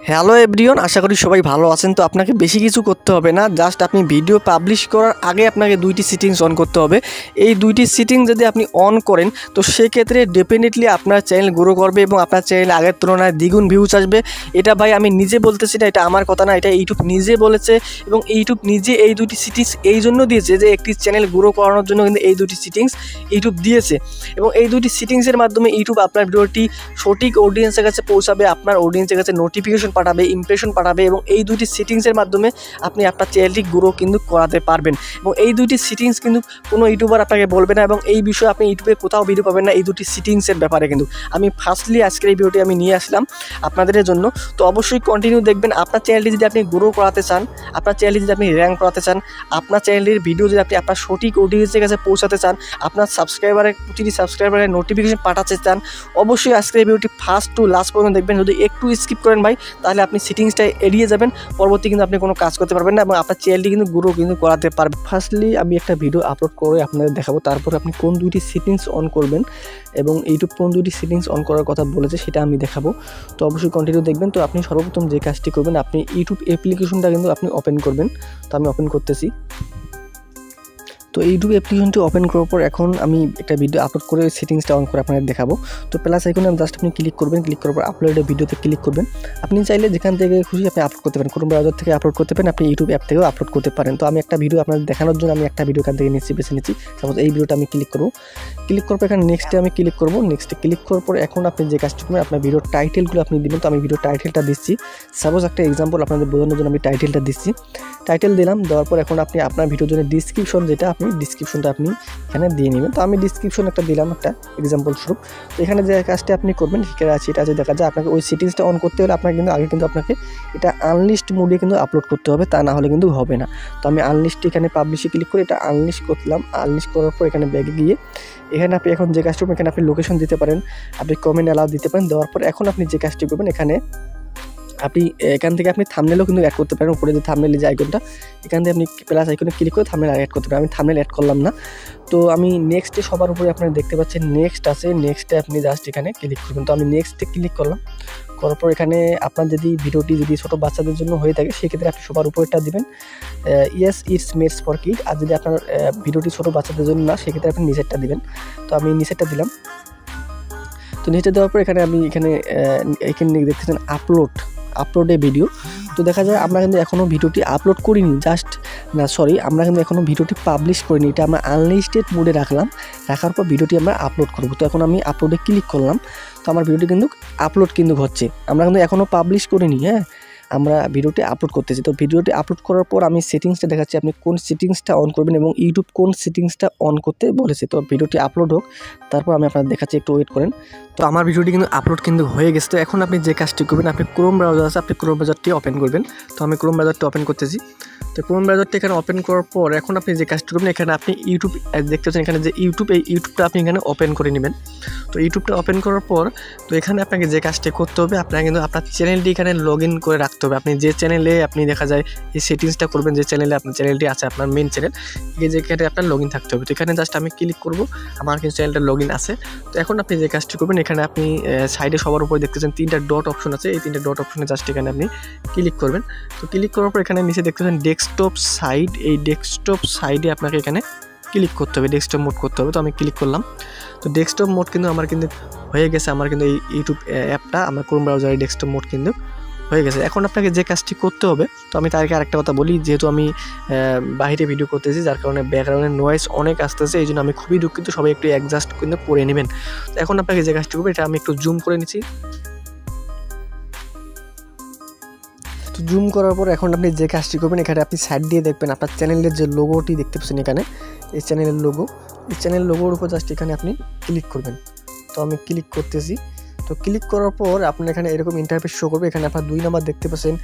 Hello everyone, আশা করি সবাই ভালো আছেন। তো আপনাকে বেশি কিছু করতে হবে না, জাস্ট আপনি ভিডিও পাবলিশ করার আগে আপনাকে দুইটি সিটিংস অন করতে হবে। এই দুইটি সিটিংস যদি আপনি অন করেন তো সেক্ষেত্রে ডেফিনেটলি আপনার চ্যানেল গ্রো করবে এবং আপনার চ্যানেল আগের তুলনায় দ্বিগুণ ভিউজ আসবে। এটা ভাই আমি নিজে বলতেছি না, এটা আমার কথা না, এটা ইউটিউব নিজে বলেছে এবং ইউটিউব নিজে এই দুটি সিটিংস এই জন্য দিয়েছে যে একটি চ্যানেল গ্রো করানোর জন্য কিন্তু এই দুটি সিটিংস ইউটিউব দিয়েছে এবং এই দুটি সিটিংসের মাধ্যমে ইউটিউব আপনার ভিডিওটি সঠিক অডিয়েন্সের কাছে পৌঁছাবে, আপনার অডিয়েন্সের কাছে নোটিফিকেশন পাঠাবে, ইমপ্রেশন পাঠাবে এবং এই দুইটি সিটিংসের মাধ্যমে আপনি আপনার চ্যানেলটি গ্রো কিন্তু করাতে পারবেন। এবং এই দুইটি সিটিংস কিন্তু কোনো ইউটিউবার আপনাকে বলবে না এবং এই বিষয়ে আপনি ইউটিউবে কোথাও ভিডিও পাবেন না। এই দুটি সিটিংসের ব্যাপারে কিন্তু আমি ফার্স্টলি আজকের এই ভিডিওটি আমি নিয়ে আসলাম আপনাদের জন্য। তো অবশ্যই কন্টিনিউ দেখবেন। আপনার চ্যানেলটি যদি আপনি গ্রো করাতে চান, আপনার চ্যানেলটি যদি আপনি র্যাঙ্ক করাতে চান, আপনার চ্যানেলের ভিডিও যদি আপনি আপনার সঠিক অডিয়েন্সের কাছে পৌঁছাতে চান, আপনার প্রতিটি সাবস্ক্রাইবারের নোটিফিকেশন পাঠাতে চান, অবশ্যই আজকের এই ভিডিওটি ফার্স্ট টু লাস্ট পর্যন্ত দেখবেন। যদি একটু স্কিপ করেন ভাই তাহলে আপনি সিটিংসটা এড়িয়ে যাবেন, পরবর্তী কিন্তু আপনি কোনো কাজ করতে পারবেন না এবং আপনার চ্যানেলটি কিন্তু গ্রো কিন্তু করাতে পারবেন। ফার্স্টলি আমি একটা ভিডিও আপলোড করে আপনাদের দেখাবো, তারপর আপনি কোন দুইটি সেটিংস অন করবেন এবং ইউটিউব কোন দুইটি সেটিংস অন করার কথা বলেছে সেটা আমি দেখাবো। তো অবশ্যই কন্টিনিউ দেখবেন। তো আপনি সর্বপ্রথম যে কাজটি করবেন, আপনি ইউটিউব অ্যাপ্লিকেশনটা কিন্তু আপনি ওপেন করবেন। তো আমি ওপেন করতেছি। তো ইউটিউব অ্যাপ্লিকেশনটি ওপেন করার পর এখন আমি একটা ভিডিও আপলোড করে সেটিংসটা অন করে আপনাদের দেখাবো। তো প্লাস আইকনে জাস্ট আপনি ক্লিক করবেন, ক্লিক করার পর আপলোডের ভিডিওতে ক্লিক করবেন। আপনি চাইলে যেখান থেকে খুশি আপনি আপলোড করতে পারেন, কোনো ব্রাউজার থেকে আপলোড করতে পারেন, আপনি ইউটিউব অ্যাপ থেকেও আপলোড করতে পারেন। তো আমি একটা ভিডিও আপনাদের দেখানোর জন্য আমি একটা ভিডিও এখান থেকে বেছে নিচ্ছি। সাপোজ এই ভিডিওটা আমি ক্লিক করবো, ক্লিক করার পর এখানে নেক্সটে আমি ক্লিক করবো। নেক্সটে ক্লিক করার পর এখন আপনি যে কাজটি করবেন, আপনার ভিডিওর টাইটেলগুলো আপনি দিবেন। তো আমি ভিডিও টাইটেলটা দিচ্ছি, সাপোজ একটা এক্সাম্পল আপনাদের বোঝানোর জন্য আমি টাইটেলটা দিচ্ছি। টাইটেল দিলাম, দেওয়ার পর এখন আপনি আপনার ভিডিওর জন্য ডিসক্রিপশন যেটা আপনি ডিসক্রিপশনটা আপনি এখানে দিয়ে নেবেন। তো আমি ডিসক্রিপশন একটা দিলাম একটা এক্সাম্পল স্বরূপ। তো এখানে যে কাজটা আপনি করবেন সেটা আছে, এটা আছে দেখা যায় আপনাকে ওই সেটিংসটা অন করতে হলে আপনাকে কিন্তু আগে কিন্তু আপনাকে এটা আনলিস্ট মোডে কিন্তু আপলোড করতে হবে, তা না হলে কিন্তু হবে না। তো আমি আনলিস্ট এখানে পাবলিশে ক্লিক করে এটা আনলিস্ট করলাম। আনলিস্ট করার পর এখানে ব্যাগে গিয়ে এখানে আপনি এখন যে কাজটি করবেন, এখানে আপনি লোকেশন দিতে পারেন, আপনি কমেন্ট অ্যালাউ দিতে পারেন। দেওয়ার পর এখন আপনি যে কাজটি করবেন, এখানে আপনি এখান থেকে আপনি থাম্বনেলও কিন্তু অ্যাড করতে পারেন। উপরে যে থাম্বনেল যে আইকনটা, এখান থেকে আপনি প্লাস আইকনে ক্লিক করে থাম্বনেল অ্যাড করতে পারেন। আমি থাম্বনেল অ্যাড করলাম না। তো আমি নেক্সটে সবার উপরে আপনারা দেখতে পাচ্ছেন নেক্সট আছে, নেক্সটে আপনি জাস্ট এখানে ক্লিক করবেন। তো আমি নেক্সটে ক্লিক করলাম, করার পর এখানে আপনার যদি ভিডিওটি যদি ছোটো বাচ্চাদের জন্য হয়ে থাকে সেক্ষেত্রে আপনি সবার উপরেটা দিবেন yes it's made for kid. আর যদি আপনার ভিডিওটি ছোটো বাচ্চাদের জন্য না সেক্ষেত্রে আপনি নিচেরটা দিবেন। তো আমি নিচেরটা দিলাম। তো নিচে দেওয়ার পর এখানে আমি এখানে দেখতেছেন আপলোডে ভিডিও। তো দেখা যায় আমরা কিন্তু এখনও ভিডিওটি আপলোড করিনি, আমরা কিন্তু এখনও ভিডিওটি পাবলিশ করিনি। এটা আমরা আনলিস্টেড মোডে রাখার পর ভিডিওটি আমরা আপলোড করব। তো এখন আমি আপলোডে ক্লিক করলাম। তো আমার ভিডিওটি কিন্তু আপলোড কিন্তু হচ্ছে, আমরা কিন্তু এখনও পাবলিশ করিনি। আমরা ভিডিওটি আপলোড করতেছি। তো ভিডিওটি আপলোড করার পর আমি সেটিংসটা দেখাচ্ছি আপনি কোন সেটিংসটা অন করবেন এবং ইউটিউব কোন সেটিংসটা অন করতে বলেছে। তো ভিডিওটি আপলোড হোক, তারপর আমি আপনাদের দেখাচ্ছি, একটু ওয়েট করেন। তো আমার ভিডিওটি কিন্তু আপলোড কিন্তু হয়ে গেছে। তো এখন আপনি যে কাজটি করবেন, আপনি ক্রোম ব্রাউজার আছে, আপনি ক্রোম ব্রাউজারটি ওপেন করবেন। তো আমি ক্রোম ব্রাউজারটি ওপেন করতেছি। তো ক্রোম ব্রাউজারটি এখানে ওপেন করার পর এখন আপনি যে কাজটি করবেন, এখানে আপনি ইউটিউব দেখতে পাচ্ছেন, এখানে যে ইউটিউবটা আপনি এখানে ওপেন করে নেবেন। তো ইউটিউবটা ওপেন করার পর তো এখানে আপনাকে যে কাজটি করতে হবে, আপনাকে কিন্তু আপনার চ্যানেলটি এখানে লগ ইন করে রাখতে হবে। আপনি যে চ্যানেলে আপনি দেখা যায় এই সেটিংসটা করবেন, যে চ্যানেলে আপনার চ্যানেলটি আছে, আপনার মেন চ্যানেল, এই যেখানে আপনার লগ ইন থাকতে হবে। তো এখানে জাস্ট আমি ক্লিক করব, আমার কিন্তু চ্যানেলটা লগ ইন আছে। তো এখন আপনি যে কাজটি করবেন, এখানে আপনি সাইডে সবার উপরে দেখতেছেন 3টা ডট অপশন আছে, এই 3টা ডট অপশনে জাস্ট এখানে আপনি ক্লিক করবেন। তো ক্লিক করার পর এখানে নিচে দেখতেছেন ডেস্কটপ সাইড, এই ডেস্কটপ সাইডে আপনাকে এখানে ক্লিক করতে হবে, ডেস্কটপ মোড করতে হবে। তো আমি ক্লিক করলাম। তো ডেস্কটপ মোড কিন্তু আমার কিন্তু হয়ে গেছে, আমার কিন্তু এই ইউটিউব অ্যাপটা আমার ক্রোম ব্রাউজারের ডেস্কটপ মোড কিন্তু হয়ে গেছে। এখন আপনাকে যে কাজটি করতে হবে, তো আমি তার আগে আরেকটা কথা বলি, যেহেতু আমি বাইরে ভিডিও করতেছি যার কারণে ব্যাকগ্রাউন্ডের নয়েজ অনেক আসতেছে, এই জন্য আমি খুবই দুঃখিত, সবাই একটু অ্যাডজাস্ট কিন্তু করে নেবেন। তো এখন আপনাকে যে কাজটি করবে, এটা আমি একটু জুম করে নিচ্ছি। তো জুম করার পর এখন আপনি যে কাজটি করবেন, এখানে আপনি সাইড দিয়ে দেখবেন আপনার চ্যানেলের যে লোগোটি দেখতে পাচ্ছেন, এখানে এই চ্যানেলের লোগো, এই চ্যানেল লোগোর উপর জাস্ট এখানে আপনি ক্লিক করবেন। তো আমি ক্লিক করতেছি। তো ক্লিক করার পর আপনার এখানে এরকম ইন্টারফেস শো করবে। এখানে আপনার 2 নাম্বার দেখতে পাচ্ছেন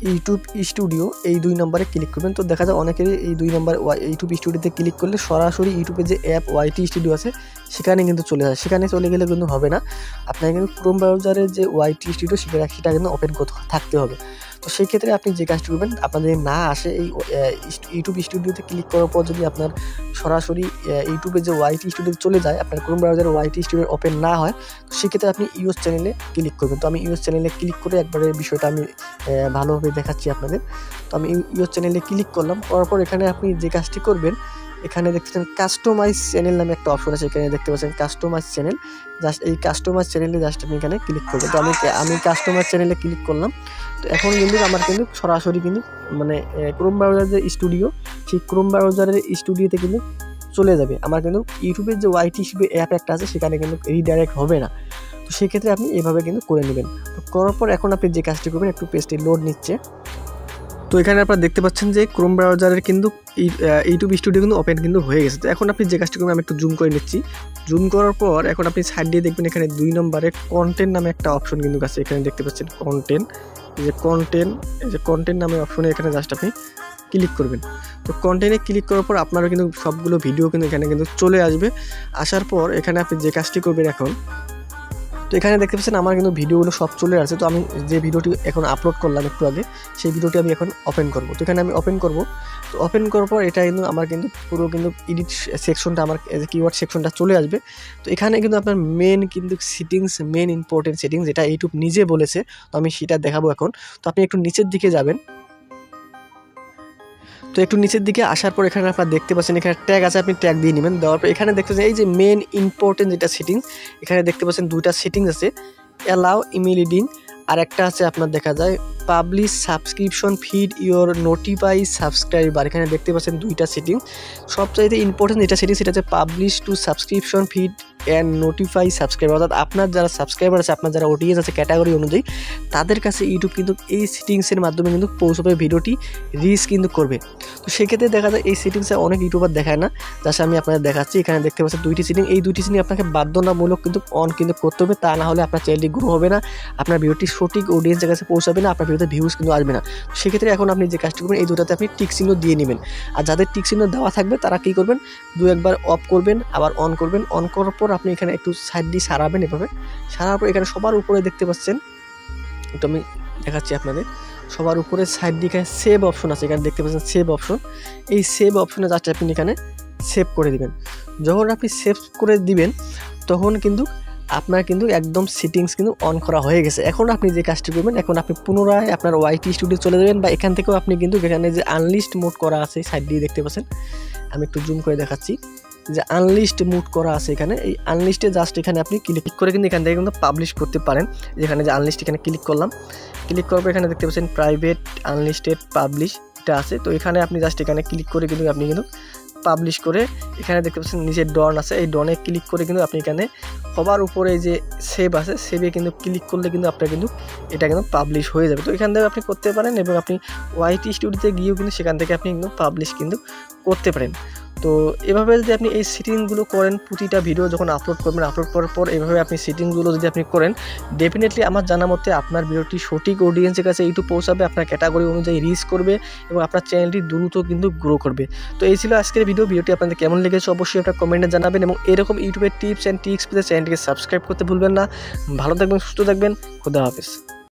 ইউটিউব স্টুডিও, এই 2 নম্বরে ক্লিক করবেন। তো দেখা যায় অনেকেরই এই 2 নম্বর ইউটিউব স্টুডিওতে ক্লিক করলে সরাসরি ইউটিউবের যে অ্যাপ ওয়াইটি স্টুডিও আছে সেখানে কিন্তু চলে যায়। সেখানে চলে গেলে কিন্তু হবে না, আপনাকে কিন্তু ক্রোম ব্রাউজারের যে ওয়াইটি স্টুডিও সেটা কিন্তু ওপেন থাকতে হবে। তো সেই ক্ষেত্রে আপনি যে কাজটি করবেন, আপনাদের না আসে এই ইউটিউব স্টুডিওতে ক্লিক করার পর যদি আপনার সরাসরি ইউটিউবে যে ওয়াইটি স্টুডিও চলে যায়, আপনার ক্রোম ব্রাউজারে ওয়াইটি স্টুডিও ওপেন না হয়, তো সেক্ষেত্রে আপনি ইউএস চ্যানেলে ক্লিক করবেন। তো আমি ইউএস চ্যানেলে ক্লিক করে একবারে বিষয়টা আমি ভালোভাবে দেখাচ্ছি আপনাদের। তো আমি ইউএস চ্যানেলে ক্লিক করলাম, করার পর এখানে আপনি যে কাজটি করবেন, এখানে দেখতেছেন কাস্টমাইজ চ্যানেল নামে একটা অপশন আছে, এখানে দেখতে পাচ্ছেন কাস্টমাইজ চ্যানেল। জাস্ট এই কাস্টমাইজ চ্যানেলে জাস্ট আপনি এখানে ক্লিক করবেন। তো আমি কাস্টমাইজ চ্যানেলে ক্লিক করলাম। তো এখন কিন্তু আমার কিন্তু সরাসরি কিন্তু মানে ক্রোম ব্রাউজারের স্টুডিও, সেই ক্রোম ব্রাউজারের স্টুডিওতে কিন্তু চলে যাবে। আমার কিন্তু ইউটিউবের যে ওয়াইটি স্টুডিও অ্যাপ একটা আছে সেখানে কিন্তু রিডাইরেক্ট হবে না। তো সেক্ষেত্রে আপনি এভাবে কিন্তু করে নেবেন। তো করার পর এখন আপনি যে কাজটি করবেন, একটু পেজটি লোড নিচ্ছে। তো এখানে আপনারা দেখতে পাচ্ছেন যে ক্রোম ব্রাউজারের কিন্তু ইউটিউব স্টুডিও কিন্তু ওপেন কিন্তু হয়ে গেছে। তো এখন আপনি যে কাজটি করবেন, আমি একটু জুম করে নিচ্ছি। জুম করার পর এখন আপনি সাইড দিয়ে দেখবেন এখানে 2 নম্বরে কন্টেন্ট নামে একটা অপশন কিন্তু আছে, এখানে দেখতে পাচ্ছেন কন্টেন্ট। এই যে কন্টেন্ট নামে অপশনে এখানে জাস্ট আপনি ক্লিক করবেন। তো কন্টেন্টে ক্লিক করার পর আপনারও কিন্তু সবগুলো ভিডিও কিন্তু এখানে কিন্তু চলে আসবে। আসার পর এখানে আপনি যে কাজটি করবেন এখন, তো এখানে দেখতে পাচ্ছেন আমার কিন্তু ভিডিওগুলো সব চলে আসছে। তো আমি যে ভিডিওটি এখন আপলোড করলাম একটু আগে, সেই ভিডিওটি আমি এখন ওপেন করব। তো এখানে আমি ওপেন করব। তো ওপেন করার পর এটা কিন্তু আমার কিন্তু পুরো কিন্তু এডিট সেকশনটা, আমার কিওয়ার্ড সেকশনটা চলে আসবে। তো এখানে কিন্তু আপনার মেন কিন্তু সেটিংস, মেন ইম্পর্টেন্ট সেটিংস যেটা ইউটিউব নিজে বলেছে, তো আমি সেটা দেখাবো এখন। তো আপনি একটু নিচের দিকে যাবেন। তো একটু নিচের দিকে আসার পর এখানে আপনারা দেখতে পাচ্ছেন এখানে ট্যাগ আছে, আপনি ট্যাগ দিয়ে নেবেন। দেওয়ার পর এখানে দেখতে পাচ্ছেন এই যে মেন ইম্পর্টেন্ট যেটা সেটিংস, এখানে দেখতে পাচ্ছেন 2টা সেটিংস আছে, অ্যালাউ ইমেল, আর একটা আছে আপনার দেখা যায় publish subscription feed your notify subscriber. এখানে দেখতে পাচ্ছেন 2টা সেটিংস। সবচাইতে ইম্পর্টেন্ট যেটা সেটিংস সেটা হচ্ছে publish two subscription feed and notify subscriber. অর্থাৎ আপনার যারা সাবস্ক্রাইবার আছে, আপনার যারা অডিয়েন্স আছে ক্যাটাগরি অনুযায়ী, তাদের কাছে ইউটিউব কিন্তু এই সেটিংসের মাধ্যমে কিন্তু পৌঁছবে, ভিডিওটি রিচ কিন্তু করবে। তো সেক্ষেত্রে দেখা যায় এই সেটিংসে অনেক ইউটিউবার দেখায় না, যাতে আমি আপনাদের দেখাচ্ছি। এখানে দেখতে পাচ্ছেন 2টি সেটিং, এই 2টি সেটিং আপনাকে বাধ্যতামূলক কিন্তু অন কিন্তু করতে হবে, তা না হলে আপনার চ্যানেলটি গ্রো হবে না, আপনার ভিডিওটি সঠিক অডিয়েন্সের কাছে পৌঁছাবে না, আপনার ভিডিওতে ভিউজ কিন্তু আসবে না। সেক্ষেত্রে এখন আপনি যে কাজটি করবেন, এই 2টাতে আপনি টিক চিহ্ন দিয়ে নেবেন। আর যাদের টিক চিহ্ন দেওয়া থাকবে তারা কী করবেন, 2-1বার অফ করবেন, আবার অন করবেন। অন করার পর আপনি এখানে একটু সাইড দিয়ে সারাবেন, এভাবে সারার পর এখানে সবার উপরে দেখতে পাচ্ছেন, একটু আমি দেখাচ্ছি আপনাদের, সবার উপরে সাইড দিয়ে এখানে সেভ অপশন আছে, এখানে দেখতে পাচ্ছেন সেভ অপশন। এই সেভ অপশনে জাস্ট আপনি এখানে সেভ করে দিবেন। যখন আপনি সেভ করে দিবেন তখন কিন্তু আপনার কিন্তু একদম সেটিংস কিন্তু অন করা হয়ে গেছে। এখন আপনি যে কাজটি করবেন, এখন আপনি পুনরায় আপনার ওয়াইটি স্টুডিও চলে যাবেন, বা এখান থেকেও আপনি কিন্তু এখানে যে আনলিস্ট মোড করা আছে সাইড দিয়ে দেখতে পাচ্ছেন, আমি একটু জুম করে দেখাচ্ছি, যে আনলিস্ট মোড করা আছে এখানে, এই আনলিস্টে জাস্ট এখানে আপনি ক্লিক করে কিন্তু এখান থেকে কিন্তু পাবলিশ করতে পারেন। যেখানে যে আনলিস্ট, এখানে ক্লিক করলাম, ক্লিক করার পর এখানে দেখতে পাচ্ছেন প্রাইভেট আনলিস্টেড পাবলিশ এটা আছে। তো এখানে আপনি জাস্ট এখানে ক্লিক করে কিন্তু আপনি কিন্তু পাবলিশ করে, এখানে দেখতে পাচ্ছেন নিচে ডন আছে, এই ডনে ক্লিক করে কিন্তু আপনি এখানে সবার উপরে যে সেভ আছে, সেভে কিন্তু ক্লিক করলে কিন্তু আপনার কিন্তু এটা কিন্তু পাবলিশ হয়ে যাবে। তো এখান থেকে আপনি করতে পারেন, এবং আপনি ওয়াইটি স্টুডিওতে গিয়েও কিন্তু সেখান থেকে আপনি কিন্তু পাবলিশ কিন্তু করতে পারেন। তো এভাবে যদি আপনি এই সেটিংসগুলো করেন, প্রতিটা ভিডিও যখন আপলোড করবেন, আপলোড করার পর এইভাবে আপনি সেটিংসগুলো যদি আপনি করেন, ডেফিনেটলি আমার জানা মতে আপনার ভিডিওটি সঠিক অডিয়েন্সের কাছে ইউটিউব পৌঁছাবে, আপনার ক্যাটাগরি অনুযায়ী রিচ করবে, এবং আপনার চ্যানেলটি দ্রুত কিন্তু গ্রো করবে। তো এই ছিল আজকের ভিডিওটি আপনাদের কেমন লেগেছে অবশ্যই আপনার কমেন্টে জানাবেন, এবং এরকম ইউটিউবের টিপস অ্যান্ড ট্রিক্স পেতে চ্যানেলটিকে সাবস্ক্রাইব করতে ভুলবেন না। ভালো থাকবেন, সুস্থ থাকবেন, খুদা হাফেজ।